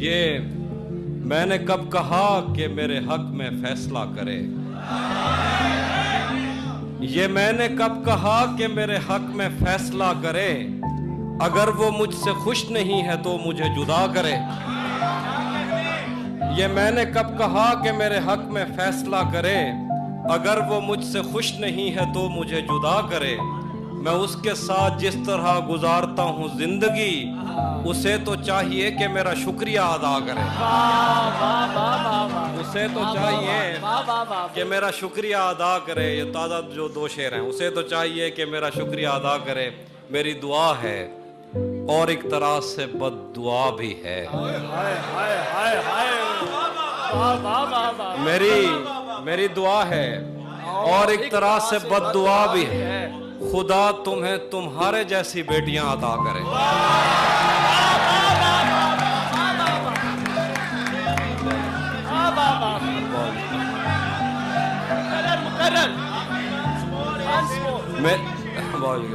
یہ میں نے کب کہا کہ میرے حق میں فیصلہ کرے، یہ میں نے کب کہا کہ میرے حق میں فیصلہ کرے، اگر وہ مجھ سے خوش نہیں ہے تو مجھے جدا کرے۔ یہ میں نے کب کہا کہ میرے حق میں فیصلہ کرے، اگر وہ مجھ سے خوش نہیں ہے تو مجھے جدا کرے۔ میں اس کے ساتھ جس طرح گزارتا ہوں زندگی، اسے تو چاہیے کہ میرا شکریہ ادا کرے، اسے تو چاہیے کہ میرا شکریہ ادا کرے۔ یہ تازہ جو دو شعر ہیں، اسے تو چاہیے کہ میرا شکریہ ادا کرے۔ میری دعا ہے اور ایک طرح سے بد دعا بھی ہے، میری دعا ہے اور ایک طرح سے بد دعا بھی ہے، خدا تمہیں تمہارے جیسی بیٹیاں عطا کرے۔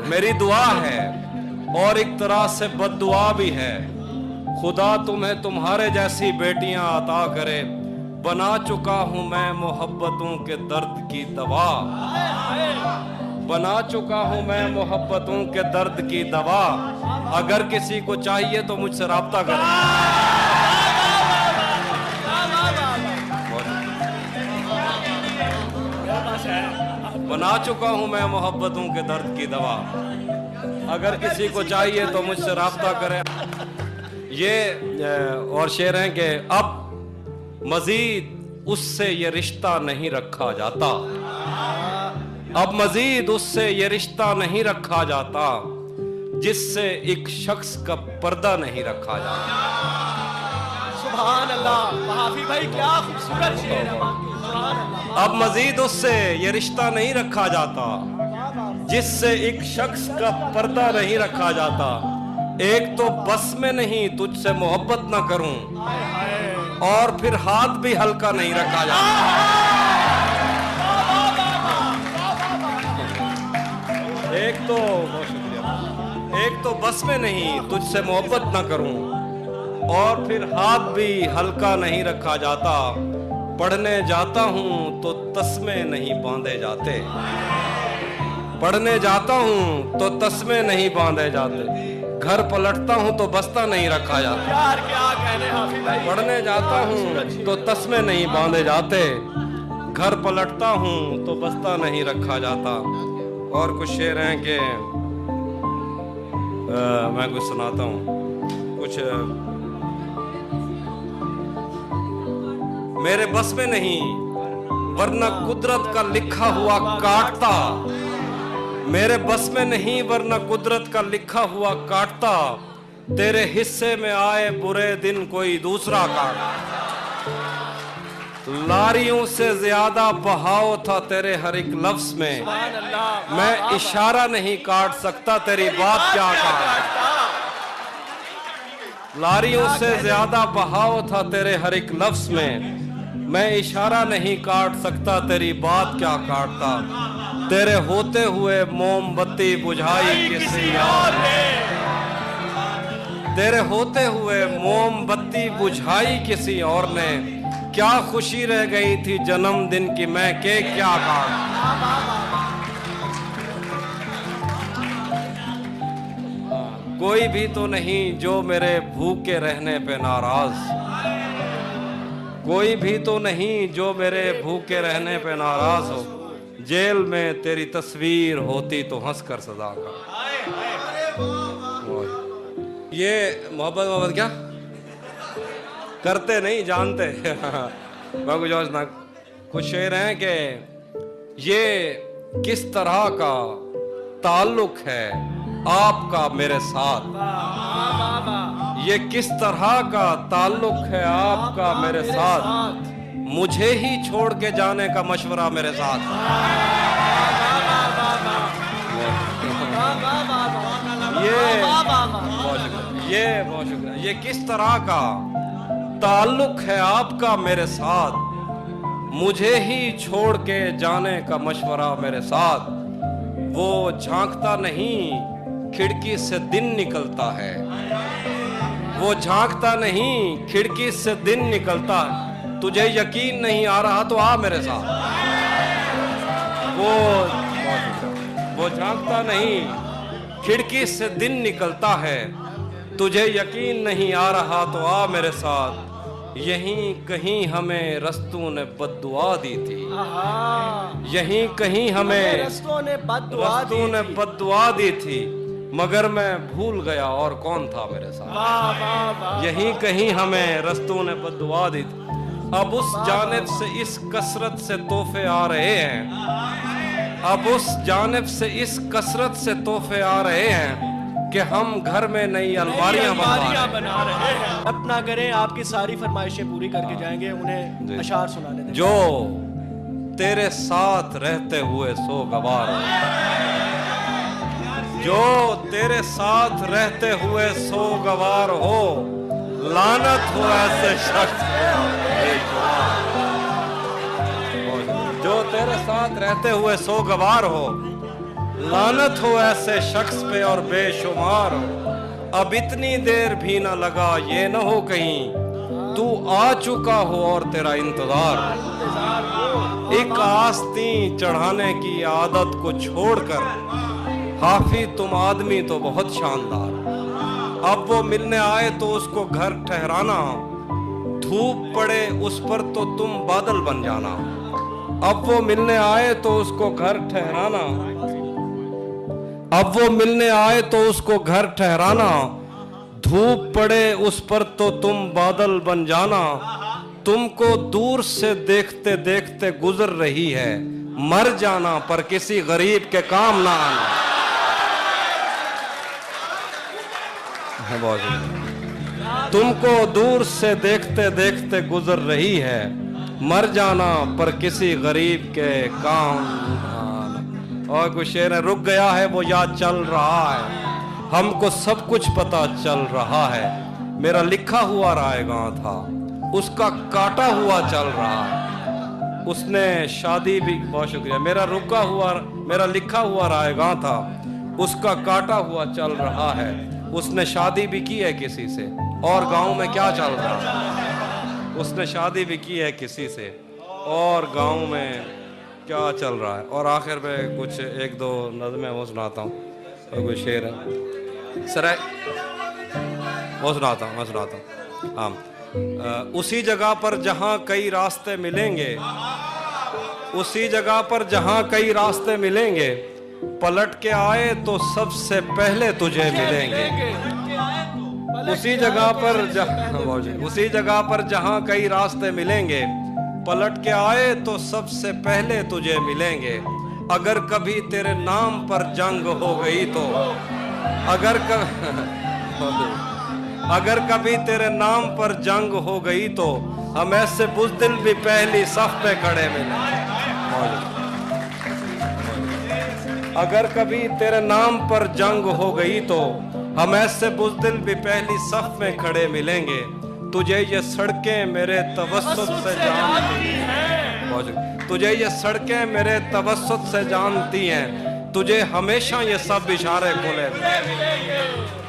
میری دعا ہے اور ایک طرح سے بد دعا بھی ہے، خدا تمہیں تمہارے جیسی بیٹیاں عطا کرے۔ بنا چکا ہوں میں محبتوں کے درد کی دوا، بنا چکا ہوں میں محبتوں کے درد کی دوا، اگر کسی کو چاہیے تو مجھ سے رابطہ کرے۔ بنا چکا ہوں میں محبتوں کے درد کی دوا، اگر کسی کو چاہیے تو مجھ سے رابطہ کرے۔ یہ اور شعر ہیں کہ اب مزید اس سے یہ رشتہ نہیں رکھا جاتا، اب مزید اس سے یہ رشتہ نہیں رکھا جاتا، جس سے ایک شخص کا پردہ نہیں رکھا جاتا۔ سبحان اللہ، محافی بھائی کیا خوبصورت شعر ہے۔ اب مزید اس سے یہ رشتہ نہیں رکھا جاتا، جس سے ایک شخص کا پردہ نہیں رکھا جاتا۔ ایک تو بس میں نہیں تجھ سے محبت نہ کروں، اور پھر ہاتھ بھی ہلکا نہیں رکھا جاتا۔ ایک تو بس میں نہیں تجھ سے محبت نہ کروں، اور پھر ہاتھ بھی ہلکا نہیں رکھا جاتا۔ پڑھنے جاتا ہوں تو تسمے نہیں باندھے جاتے، پڑھنے جاتا ہوں تو تسمے نہیں باندھے جاتے، گھر پلٹتا ہوں تو بستہ نہیں رکھا جاتا۔ پڑھنے جاتا ہوں تو تسمے نہیں باندھے جاتے، گھر پلٹتا ہوں تو بستہ نہیں رکھا جاتا۔ اور کچھ شعر ہیں کہ میں کچھ سناتا ہوں، کچھ میرے بس میں نہیں ورنہ قدرت کا لکھا ہوا کاٹتا، میرے بس میں نہیں ورنہ قدرت کا لکھا ہوا کاٹتا، تیرے حصے میں آئے برے دن کوئی دوسرا کاٹتا۔ لاریوں سے زیادہ بہاؤ تھا تیرے ہر ایک لفظ میں، میں اشارہ نہیں کاٹ سکتا تیری بات کیا کاٹتا۔ لاریوں سے زیادہ بہاؤ تھا تیرے ہر ایک لفظ میں اشارہ نہیں کاٹ سکتا تیری بات کیا کاٹتا۔ تیرے ہوتے ہوئے موم بتی بجھائی کسی اور نے، تیرے ہوتے ہوئے موم بتی بجھائی کسی اور نے، کیا خوشی رہ گئی تھی جنم دن کی میں کیک کیا کاٹتا۔ کوئی بھی تو نہیں جو میرے بھوکے رہنے پہ ناراض، کوئی بھی تو نہیں جو میرے بھوکے رہنے پہ ناراض ہو، جیل میں تیری تصویر ہوتی تو ہنس کر سزا کا۔ یہ محبت کیا کرتے نہیں جانتے۔ میں کچھ اور سنا، کچھ شعر ہیں کہ یہ کس طرح کا تعلق ہے آپ کا میرے ساتھ، یہ کس طرح کا تعلق ہے آپ کا میرے ساتھ، مجھے ہی چھوڑ کے جانے کا مشورہ میرے ساتھ۔ یہ بہت شکریہ۔ یہ کس طرح کا تعلق ہے آپ کا میرے ساتھ، مجھے ہی چھوڑ کے جانے کا مشورہ میرے ساتھ۔ وہ جھانکتا نہیں کھڑکی سے دن نکلتا ہے، वो झांकता नहीं खिड़की से दिन निकलता है, तुझे यकीन नहीं आ रहा तो आ मेरे साथ। वो झांकता नहीं खिड़की से दिन निकलता है, तुझे यकीन नहीं आ रहा तो आ मेरे साथ। यहीं कहीं हमें रस्तों ने बद्दुआ दी थी, यहीं कहीं हमें रस्तों ने बद्दुआ दी थी, मगर मैं भूल गया और कौन था मेरे साथ। वाह वाह वाह। यहीं कहीं हमें रस्तों ने बद्दुआ दी थी। अब उस जानिब से इस कसरत से तोहफे आ रहे हैं, अब उस जानिब से इस कसरत से तोहफे आ रहे हैं कि हम घर में नई अलमारियां बना रहे हैं। अपना करें, आपकी सारी फरमाइशें पूरी करके जाएंगे, उन्हें अशार सुनाने दें। जो तेरे साथ रहते हुए सो गवार हो, जो तेरे साथ रहते हुए सो गवार हो, लानत हो ऐसे शख्स। जो तेरे साथ रहते हुए सो गवार हो, लानत हो ऐसे शख्स पे और बेशुमार हो। अब इतनी देर भी ना लगा ये न हो कहीं तू आ चुका हो और तेरा इंतजार हो। एक आस्तीं चढ़ाने की आदत को छोड़कर हाफी तुम आदमी तो बहुत शानदार। अब वो मिलने आए तो उसको घर ठहराना, धूप पड़े उस पर तो तुम बादल बन जाना। अब वो मिलने आए तो उसको घर ठहराना, अब वो मिलने आए तो उसको घर ठहराना, धूप पड़े उस पर तो तुम बादल बन जाना। तुमको दूर से देखते देखते गुजर रही है, मर जाना पर किसी गरीब के काम ना आना। तुमको दूर से देखते देखते गुजर रही है, मर जाना पर किसी गरीब के काम आना। और कुछ शेर है, रुक गया है वो याद चल रहा है, हमको सब कुछ पता चल रहा है। मेरा लिखा हुआ रायगां था, उसका काटा हुआ चल रहा है। उसने शादी भी, बहुत शुक्रिया, मेरा लिखा हुआ रायगां था, उसका काटा हुआ चल रहा है। उसने शादी भी की है किसी से, और गांव में क्या चल रहा है। उसने शादी भी की है किसी से, और गांव में क्या चल रहा है। और आखिर में कुछ एक दो नज़में वो सुनाता हूँ, और कुछ शेर है सर, वो सुनाता हूँ। हाँ, उसी जगह पर जहाँ कई रास्ते मिलेंगे, उसी जगह पर जहाँ कई रास्ते मिलेंगे, पलट के आए तो सबसे पहले तुझे मिलेंगे। उसी जगह पर जहाँ कई रास्ते मिलेंगे, पलट के आए तो सबसे पहले तुझे मिलेंगे। अगर कभी तेरे नाम पर जंग हो गई तो, अगर कभी तेरे नाम पर जंग हो गई तो, हम ऐसे बुज़दिल भी पहली सफ पे खड़े मिलेंगे। अगर कभी तेरे नाम पर जंग हो गई तो, हम ऐसे बुज़दिल भी पहली सफ में खड़े मिलेंगे। तुझे ये सड़कें मेरे तवस्सुत से जानती हैं, तुझे ये सड़कें मेरे तवस्सुत से जानती हैं। तुझे हमेशा ये सब इशारे खुले,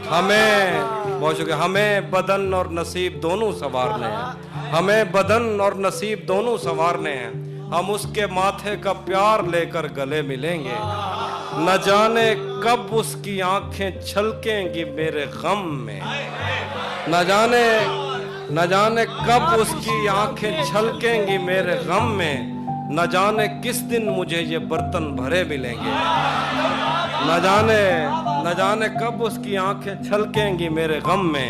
हमें बहुत शुक्रिया, हमें बदन और नसीब दोनों संवारने हैं, हमें बदन और नसीब दोनों संवारने हैं। हम उसके माथे का प्यार लेकर गले मिलेंगे। न जाने कब उसकी आंखें छलकेंगी मेरे गम में, न जाने कब उसकी आंखें छलकेंगी मेरे गम में। न जाने किस दिन मुझे ये बर्तन भरे मिलेंगे, न जाने कब उसकी आंखें छलकेंगी मेरे गम में।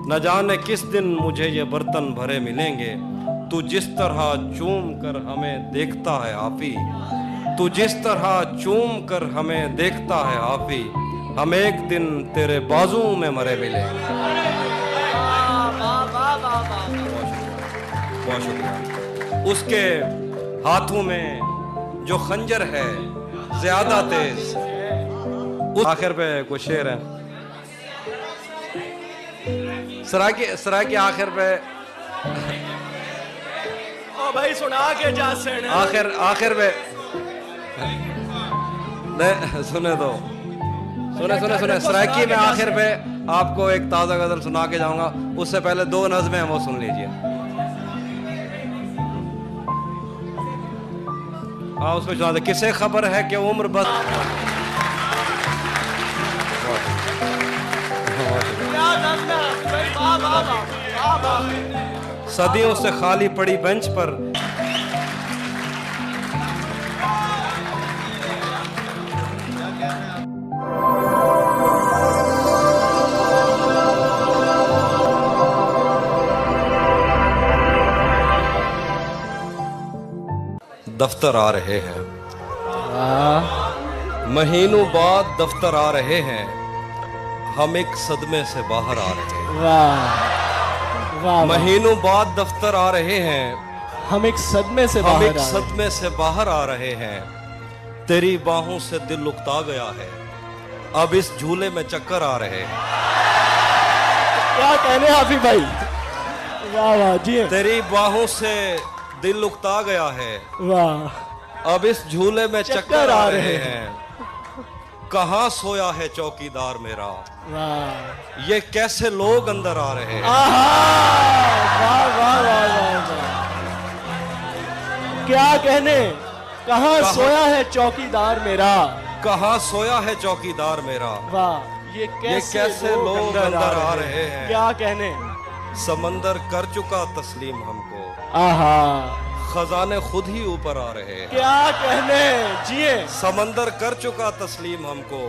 न जाने किस दिन मुझे ये बर्तन भरे मिलेंगे। तू जिस तरह चूम कर हमें देखता है आफी, तू जिस तरह चूम कर हमें देखता है आफी, हम एक दिन तेरे बाजू में मरे मिलेंगे। बहुत शुक्रिया। उसके हाथों में जो खंजर है ज्यादा तेज। आखिर पे कुछ शेर है, सराय के आखिर पे ओ भाई सुना के जा सेन। आखिर पे सुने सराकी में आखिर पे आपको एक ताजा गजल सुना के जाऊंगा, उससे पहले 2 नज़में हैं वो सुन लीजिए। हाँ उसमें सुना दे। किसे खबर है कि उम्र बस सदियों से खाली पड़ी बेंच पर दफ्तर आ रहे हैं, महीनों बाद दफ्तर आ रहे हैं, हम एक सदमे से बाहर आ रहे हैं। महीनों बाद दफ्तर आ रहे हैं, हम एक सदमे से बाहर आ रहे हैं। तेरी बाहों से दिल उकता गया है, अब इस झूले में चक्कर आ रहे हैं। क्या कहने हाफिज भाई, वाह वाह जी। तेरी बाहों से दिल उकता गया है, वाह, अब इस झूले में चक्कर आ रहे हैं। कहाँ सोया है चौकीदार मेरा, वाह, ये कैसे लोग अंदर आ रहे हैं। वाह वाह वाह, क्या कहने, कहाँ सोया है चौकीदार मेरा, कहाँ सोया है चौकीदार मेरा। वाह, ये कैसे लोग अंदर आ रहे हैं। क्या कहने, समंदर कर चुका तस्लीम हमको, आहा, खजाने खुद ही ऊपर आ रहे हैं। क्या कहने, जिए। समंदर कर चुका तस्लीम हमको,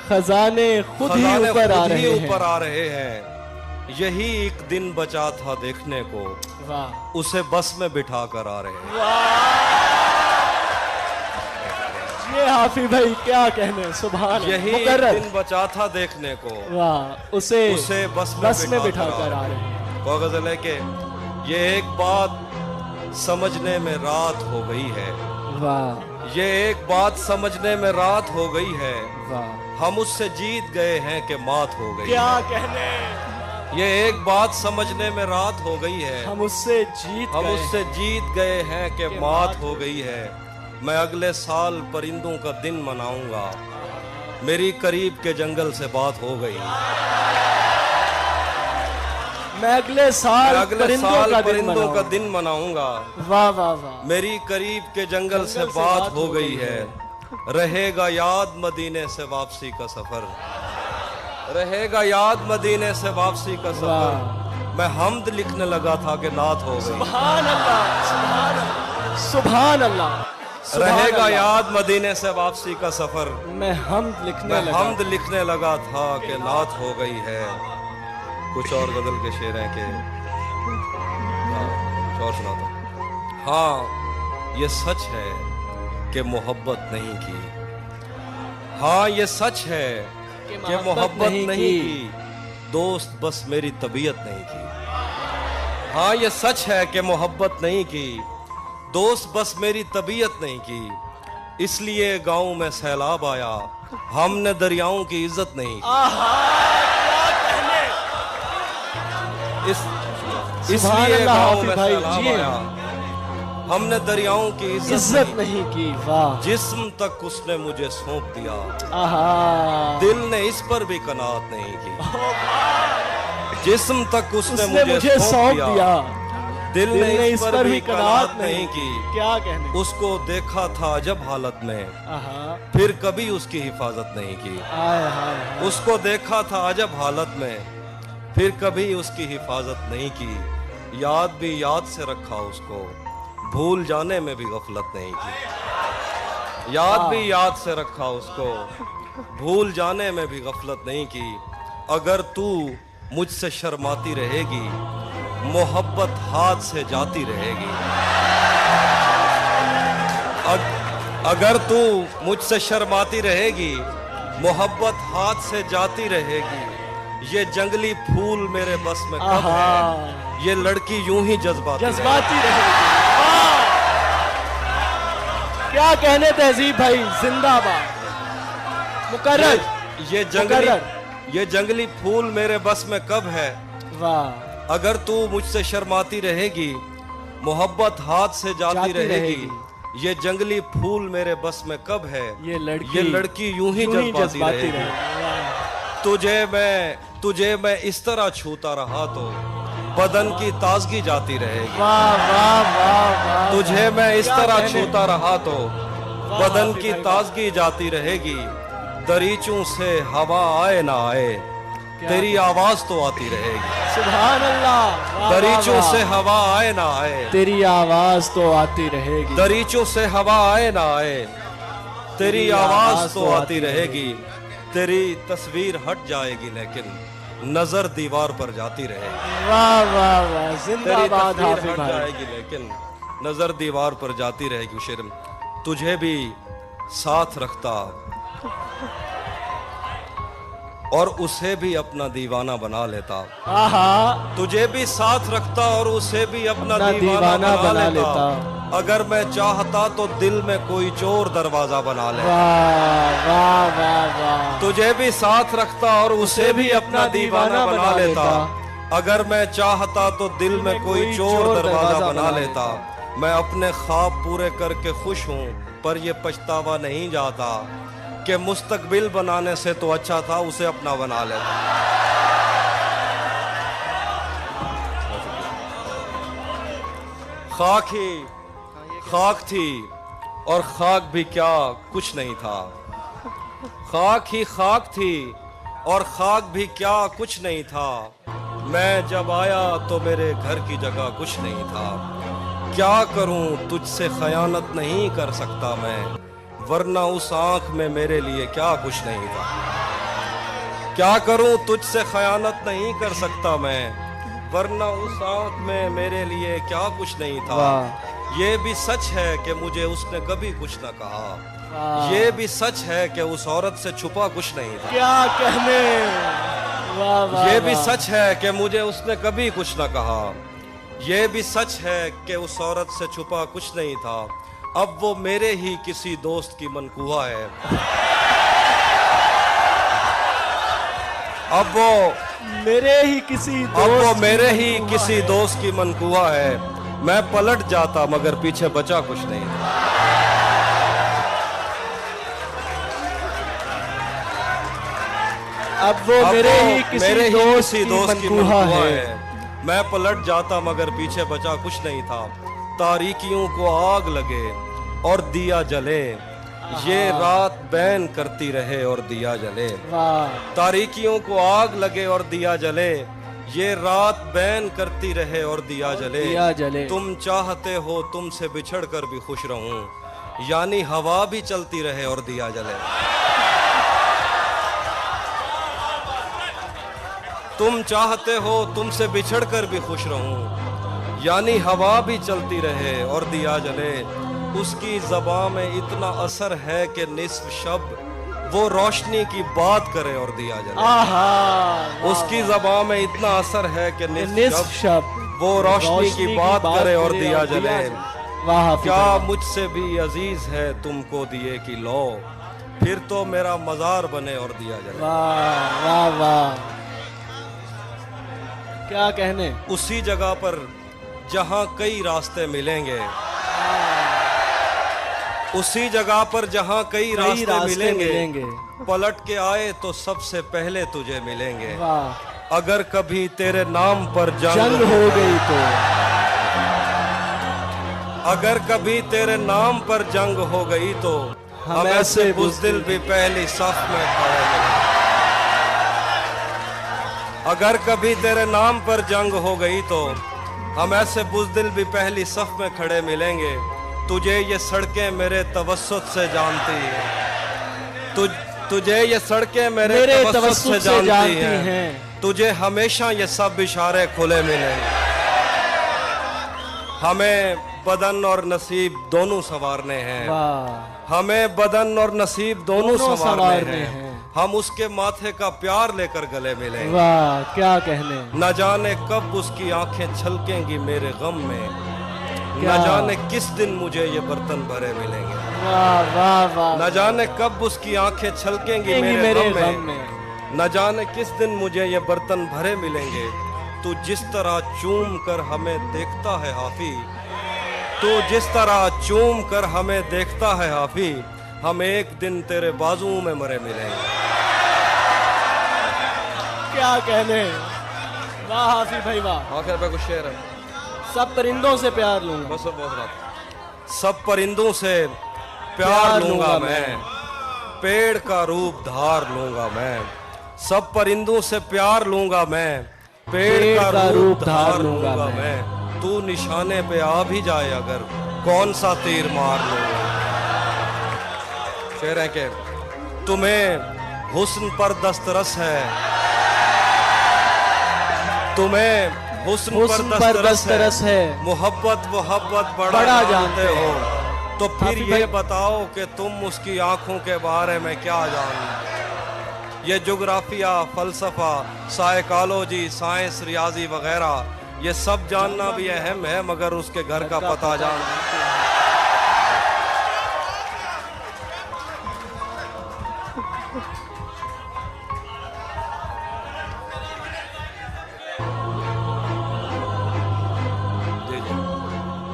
खजाने खुद ही ऊपर आ रहे हैं। यही एक दिन बचा था देखने को, वाह, उसे बस में बिठा कर आ रहे हैं। ये हाफिज भाई क्या कहने, सुभान। यही एक दिन बचा था देखने को, वाह, उसे बस में बिठा कर आ रहे हैं। वो गजल है कि ये एक बात समझने में रात हो गई है, वाह, ये एक बात समझने में रात हो गई है, वाह, हम उससे जीत गए हैं कि मात हो गई। क्या कहने, ये एक बात समझने में रात हो गई है, हम उससे जीत गए हैं कि मात हो गई है। मैं अगले साल परिंदों का दिन मनाऊंगा, मेरी करीब के जंगल से बात हो गई। मैं अगले साल परिंदों का दिन मनाऊंगा, वाह वाह वाह, मेरी करीब के जंगल से बात हो गई है। रहेगा याद मदीने से वापसी का सफर, रहेगा याद मदीने से वापसी का सफर। मैं हमद लिखने लगा था कि नात हो गई। सुभान अल्लाह, सुभान अल्लाह, सुभान अल्लाह। रहेगा याद मदीने से वापसी का सफर, मैं हमद लिखने लगा था कि नात हो गई है। कुछ और गजल के शेर हैं कि कुछ और सुनाता हूं। हाँ ये सच है कि मोहब्बत नहीं की, हाँ ये सच है कि मोहब्बत नहीं की, दोस्त बस मेरी तबीयत नहीं की। हाँ ये सच है कि मोहब्बत नहीं की, दोस्त बस मेरी तबीयत नहीं की। इसलिए गांव में सैलाब आया, हमने दरियाओं की इज्जत नहीं की। इसलिए गांव में सैलाब आया, हमने दरियाओं की इज्जत नहीं की। वाह, जिस्म तक उसने मुझे सौंप दिया, आहा, दिल ने इस पर भी कनात नहीं की। जिस्म तक उसने मुझे सौंप दिया, दिल ने इस पर भी कनात नहीं की। क्या कहने, उसको देखा था जब हालत में, आहा, फिर कभी उसकी हिफाजत नहीं की। उसको देखा था जब हालत में, फिर कभी उसकी हिफाजत नहीं की। याद भी याद से रखा उसको, भूल जाने में भी गफलत नहीं की। याद भी याद से रखा उसको, भूल जाने में भी गफलत नहीं की। अगर तू मुझसे शर्माती रहेगी, मोहब्बत हाथ से जाती रहेगी। अगर तू मुझसे शर्माती रहेगी, मोहब्बत हाथ से जाती रहेगी। ये जंगली फूल मेरे बस में कब है, ये लड़की यूं ही जज्बाती रहेगी। क्या कहने तहजीब भाई, जिंदाबाद, मुकर्रर। ये जंगली फूल मेरे बस में कब है, वाह, अगर तू मुझसे शर्माती रहेगी, मोहब्बत हाथ से जाती रहेगी। ये जंगली फूल मेरे बस में कब है, ये लड़की यूं ही जज्बाती रहेगी। तुझे मैं इस तरह छूता रहा तो बदन की ताजगी जाती रहेगी। वाह वाह वाह वाह। तुझे मैं इस क्या तरह कहने? छूता रहा तो बदन हाफिज की भाई, ताजगी जाती रहेगी। दरीचों से हवा आए ना आए तेरी आवाज तो आती रहेगी। सुभान अल्लाह। वाह, वाह, दरीचों वाह। से हवा आए ना आए तेरी आवाज तो आती रहेगी। दरीचों से हवा आए ना आए तेरी आवाज तो आती रहेगी। तेरी तस्वीर हट जाएगी लेकिन नजर दीवार पर जाती रहेगी। वाह वाह वाह। तेरी जिंदाबाद तस्वीर हाफिज हट भाई। जाएगी लेकिन नजर दीवार पर जाती रहेगी। शेर तुझे भी साथ रखता और उसे भी अपना दीवाना बना लेता। आहा। तुझे भी साथ रखता और उसे भी अपना अपना दीवाना बना लेता। लेता। अगर मैं चाहता तो दिल में कोई चोर दरवाजा बना ले। वाह वाह वाह वाह। तुझे भी साथ रखता और उसे भी अपना दीवाना बना लेता। अगर मैं चाहता तो दिल में कोई चोर दरवाजा बना लेता। मैं अपने ख्वाब पूरे करके खुश हूँ पर ये पछतावा नहीं जाता कि मुस्तकबिल बनाने से तो अच्छा था उसे अपना बना लेता। खाक ही खाक थी और खाक भी क्या कुछ नहीं था। खाक ही खाक थी और खाक भी क्या कुछ नहीं था। मैं जब आया तो मेरे घर की जगह कुछ नहीं था। क्या करूं तुझसे खयानत नहीं कर सकता मैं वरना उस आंख में मेरे लिए क्या कुछ नहीं था। क्या करूं तुझसे खयानत नहीं कर सकता मैं वरना उस आंख में मेरे लिए क्या कुछ नहीं था। ये भी सच है कि मुझे उसने कभी कुछ न कहा। ये भी सच है कि उस औरत से छुपा कुछ नहीं था। क्या कहने। वाह वाह। ये भी वाह। सच है कि मुझे उसने कभी कुछ न कहा। ये भी सच है कि उस औरत से छुपा कुछ नहीं था। अब वो मेरे ही किसी दोस्त की मनकूहा है। अब वो मेरे ही किसी दोस्त की मनकूहा है। मैं पलट जाता मगर पीछे बचा कुछ नहीं था। अब वो मेरे ही किसी दोस्त की मनकूहा है। मैं पलट जाता मगर पीछे बचा कुछ नहीं था। तारीकियों को आग लगे और दिया जले ये रात बैन करती रहे और दिया जले। वाह। तारीकियों को आग लगे और दिया जले ये रात बैन करती रहे और दिया जले। तुम चाहते हो तुमसे बिछड़ कर भी खुश रहूं यानी हवा भी चलती रहे और दिया जले। तुम चाहते हो तुमसे बिछड़ कर भी खुश रहूं यानी हवा भी चलती रहे और दिया जले। उसकी ज़बां में इतना असर है कि निस्फ शब वो रोशनी की बात करे और दिया जले। आहा। उसकी ज़बां में इतना असर है कि निस्फ निस्फ शब वो रोशनी की बात करे और दिया जले। वाह। क्या मुझसे भी अजीज है तुमको दिए की लो फिर तो मेरा मजार बने और दिया जले। वाह वाह वाह। क्या कहने। उसी जगह पर जहां कई रास्ते मिलेंगे उसी जगह पर जहां कई रास्ते मिलेंगे पलट के आए तो सबसे पहले तुझे मिलेंगे। वाह। अगर कभी तेरे नाम पर जंग हो गई तो अगर कभी तेरे नाम पर जंग हो गई तो हम ऐसे बुज़दिल भी पहली सफ में खड़े मिलेंगे। अगर कभी तेरे नाम पर जंग हो गई तो हम ऐसे बुज़दिल भी पहली सफ में खड़े मिलेंगे। तुझे ये सड़कें मेरे तवस्सुत से जानती हैं। तुझे ये सड़कें मेरे तवस्सुत से जानती हैं। तुझे हमेशा ये सब इशारे खुले मिलेंगे। हमें बदन और नसीब दोनों संवारने हैं। हमें बदन और नसीब दोनों संवारने हैं। हम उसके माथे का प्यार लेकर गले मिलेंगे। वाह क्या कहने। न जाने कब उसकी आंखें छलकेंगी मेरे गम में न जाने किस दिन मुझे ये बर्तन भरे मिलेंगे। वाह वाह वाह। न जाने कब उसकी आंखें छलकेंगी मेरे गम में न जाने किस दिन मुझे ये बर्तन भरे मिलेंगे। तू जिस तरह चूम कर हमें देखता है हाफी तू जिस तरह चूम कर हमें देखता है हाफी हम एक दिन तेरे बाजुओं में मरे मिलेंगे। کیا کہنے. واہ حافظ بھائی واہ. آخر پہ کچھ شعر ہے. سب پرندوں سے پیار لوں گا. بس بہت رات. سب پرندوں سے پیار لوں گا میں, پیڑ کا روپ دھار لوں گا میں. سب پرندوں سے پیار لوں گا میں, پیڑ کا روپ دھار لوں گا میں. تو نشانے پہ آ بھی جائے اگر, کون سا تیر مار لوں گا. شعر ہے کہ تمہیں حسن پر دسترس ہے, تمہیں حسن پر دسترس ہے, محبت بڑا جانتے ہو, تو پھر یہ بتاؤ کہ تم اس کی آنکھوں کے بارے میں کیا جانتے. یہ جغرافیہ, فلسفہ, سائیکالوجی, سائنس, ریاضی وغیرہ یہ سب جاننا بھی اہم ہے, مگر اس کے گھر کا پتہ جاننا.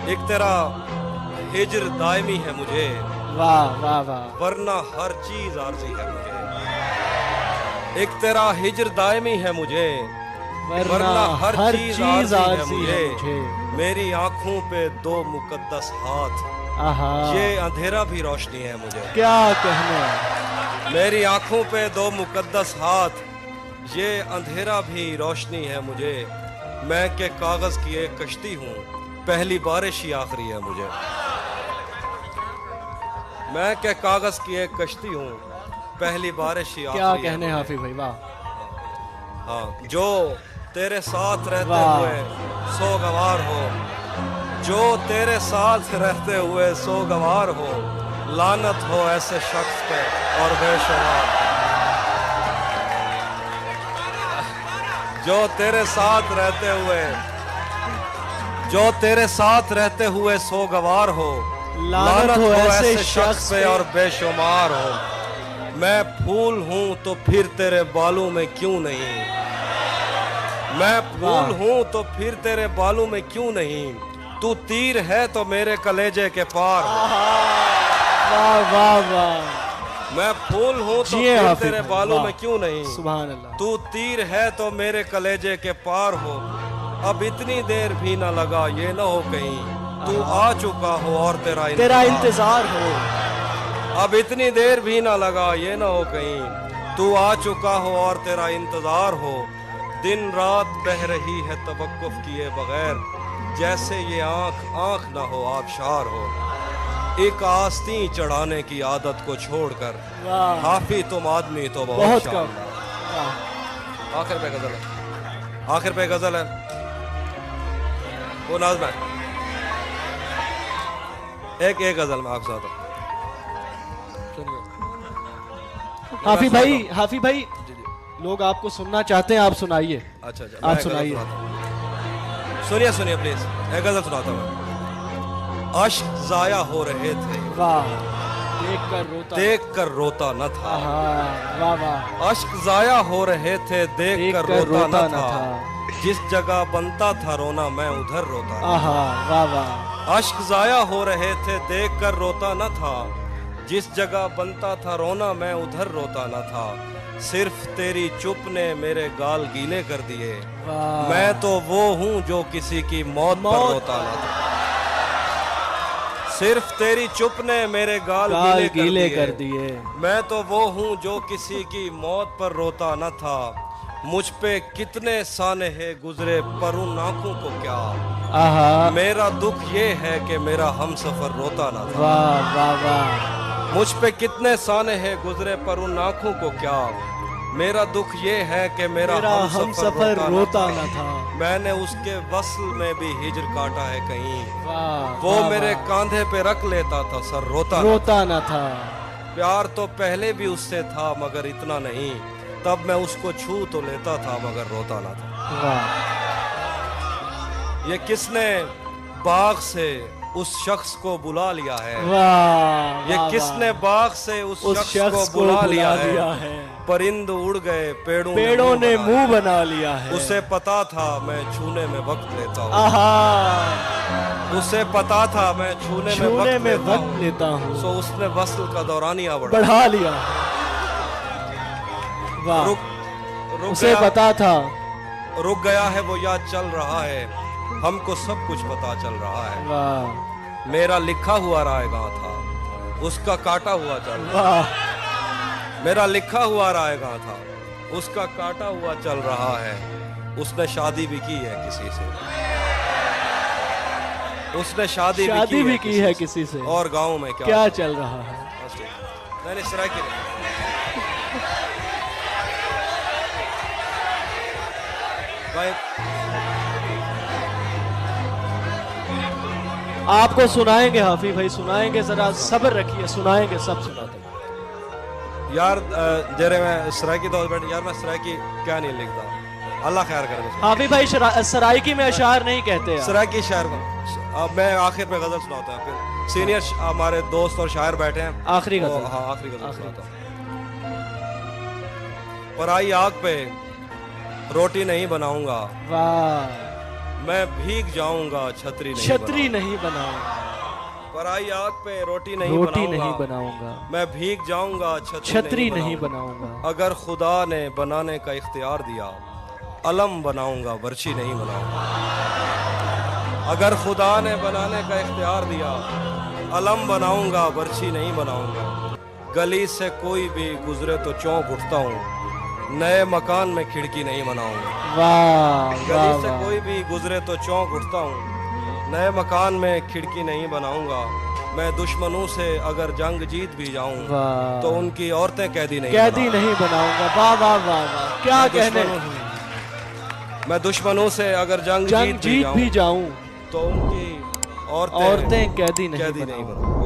ایک تیرا ہجر دائمی ہے مجھے, واہ واہ واہ, ورنہ ہر چیز عارضی ہے مجھے. ایک تیرا ہجر دائمی ہے مجھے, ورنہ ہر چیز عارضی ہے مجھے. میری آنکھوں پہ دو مقدس ہاتھ, یہ اندھیرا بھی روشنی ہے مجھے. کیا کہنا. میری آنکھوں پہ دو مقدس ہاتھ, یہ اندھیرا بھی روشنی ہے مجھے. میں کہ کاغذ کی ایک کشتی ہوں, پہلی بارش ہی آخری ہے مجھے. میں کہ کاغذ کی ایک کشتی ہوں, پہلی بارش ہی آخری ہے. کیا کہنے حافظ بھائی واہ. ہاں, جو تیرے ساتھ رہتے ہوئے سوگوار ہو, جو تیرے ساتھ رہتے ہوئے سوگوار ہو, لعنت ہو ایسے شخص پہ اور بے شمار. جو تیرے ساتھ رہتے ہوئے, جو تیرے ساتھ رہتے ہوئے سوگوار ہو, لعنت ہو ایسے شخص پہ اور بے شمار ہو. میں پھول ہوں تو پھر تیرے بالوں میں کیوں نہیں, میں پھول ہوں تو پھر تیرے بالوں میں کیوں نہیں. تو تیر ہے تو میرے کلیجے کے پار. واہ واہ واہ. میں پھول ہوں تو پھر تیرے بالوں میں کیوں نہیں, سبحان اللہ. تو تیر ہے تو میرے کلیجے کے پار ہو. اب اتنی دیر بھی نہ لگا یہ نہ ہو کہیں, تو آ چکا ہو اور تیرا انتظار ہو. اب اتنی دیر بھی نہ لگا یہ نہ ہو کہیں, تو آ چکا ہو اور تیرا انتظار ہو. دن رات بہ رہی ہے توقف کیے بغیر, جیسے یہ آنکھ نہ ہو آبشار ہو. ایک آستین چڑھانے کی عادت کو چھوڑ کر, حافظ تم آدمی تو بہت کم. آخر پہ غزل ہے, آخر پہ غزل ہے, وہ نازم ہے. ایک غزل میں آپ ساتھ ہوں. حافظ بھائی لوگ آپ کو سننا چاہتے ہیں, آپ سنائیے. اچھا آپ سنائیے. سنیے پلیز, ایک غزل سناتا ہوں. اشک ضائع ہو رہے تھے, واہ, دیکھ کر روتا نہ تھا. واہ واہ. اشک ضائع ہو رہے تھے, دیکھ کر روتا نہ تھا. جس جگہ بنتا تھا رونا میں ادھر روتا نہ تھا. واہ واہ. اشک ضائع ہو رہے تھے, دیکھ کر روتا نہ تھا. جس جگہ بنتا تھا رونا میں ادھر روتا نہ تھا. صرف تیری چپ نے میرے گال گیلے کر دیے, میں تو وہ ہوں جو کسی کی موت پر روتا نہ تھا. صرف تیری چپ نے میرے گال گیلے کر دیے, میں تو وہ ہوں جو کسی کی موت پر روتا نہ تھا. مجھ پہ کتنے سانحے گزرے پر ان آنکھوں کو کیا, میرا دکھ یہ ہے کہ میرا ہم سفر روتا نہ تھا. واہ واہ واہ. مجھ پہ کتنے سانحے گزرے پر ان آنکھوں کو کیا, میرا دکھ یہ ہے کہ میرا ہم سفر روتا نہ تھا. میں نے اس کے وصل میں بھی ہجر کاٹا ہے کہیں, وہ میرے کاندھے پہ رکھ لیتا تھا سر روتا نہ تھا. پیار تو پہلے بھی اس سے تھا مگر اتنا نہیں, تب میں اس کو چھو تو لیتا تھا مگر روتا نہ تھا. یہ کس نے باغ سے اس شخص کو بلا لیا ہے, یہ کس نے باغ سے اس شخص کو بلا لیا ہے. پرند اڑ گئے پیڑوں نے منہ بنا لیا ہے. اسے پتا تھا میں چھونے میں وقت لیتا ہوں, اسے پتا تھا میں چھونے میں وقت لیتا ہوں. سو اس نے وصل کا دورانیہ بڑھا لیا. اسے پتا تھا رک گیا ہے وہ یا چل رہا ہے ہم کو سب کچھ پتا چل رہا ہے واہ میرا لکھا ہوا رائے گاں تھا اس کا کاٹا ہوا چل رہا واہ میرا لکھا ہوا رائے گاں تھا اس کا کاٹا ہوا چل رہا ہے اس نے شادی بھی کی ہے کسی سے اس نے شادی بھی کی ہے کسی سے اور گاؤں میں کیا چل رہا ہے نہیں نہیں سرائے کی بھائی آپ کو سنائیں گے حافظ بھائی سنائیں گے ذرا صبر رکھیے سنائیں گے سب سناتے ہیں یار جرے میں سرائکی دور بیٹھ یار میں سرائکی کیا نہیں لکھتا اللہ خیر کرے حافظ بھائی سرائکی میں اشعار نہیں کہتے ہیں سرائکی شاعر اب میں آخر میں غزل سناتا ہوں پھر سینئر ہمارے دوست اور شاعر بیٹھے ہیں آخری غزل ہاں آخری غزل سناتا ہوں پرائی آگ پہ روٹی نہیں بناؤں گا واہ میں بھیگ جاؤں گا چھتری نہیں بناؤں گا پرائی آگ پہ روٹی نہیں بناؤں گا میں بھیگ جاؤں گا چھتری نہیں بناؤں گا اگر خدا نے بنانے کا اختیار دیا علم بناؤں گا برچی نہیں بناؤں گا اگر خدا نے بنانے کا اختیار دیا علم بناؤں گا برچی نہیں بناؤں گا گلی سے کوئی بھی گزرے تو چونک اٹھتا ہوں نئے مکان میں کھڑکی نہیں بناؤں گا واہ گلی سے کوئی بھی گزرے تو چونک اٹھتا ہوں نئے مکان میں کھڑکی نہیں بناؤں گا میں دشمنوں سے اگر جنگ جیت بھی جاؤں تو ان کی عورتیں قیدی نہیں بناؤں گا واہ واہ واہ واہ کیا کہنے میں دشمنوں سے اگر جنگ جیت بھی جاؤں تو ان کی عورتیں قیدی نہیں بناؤں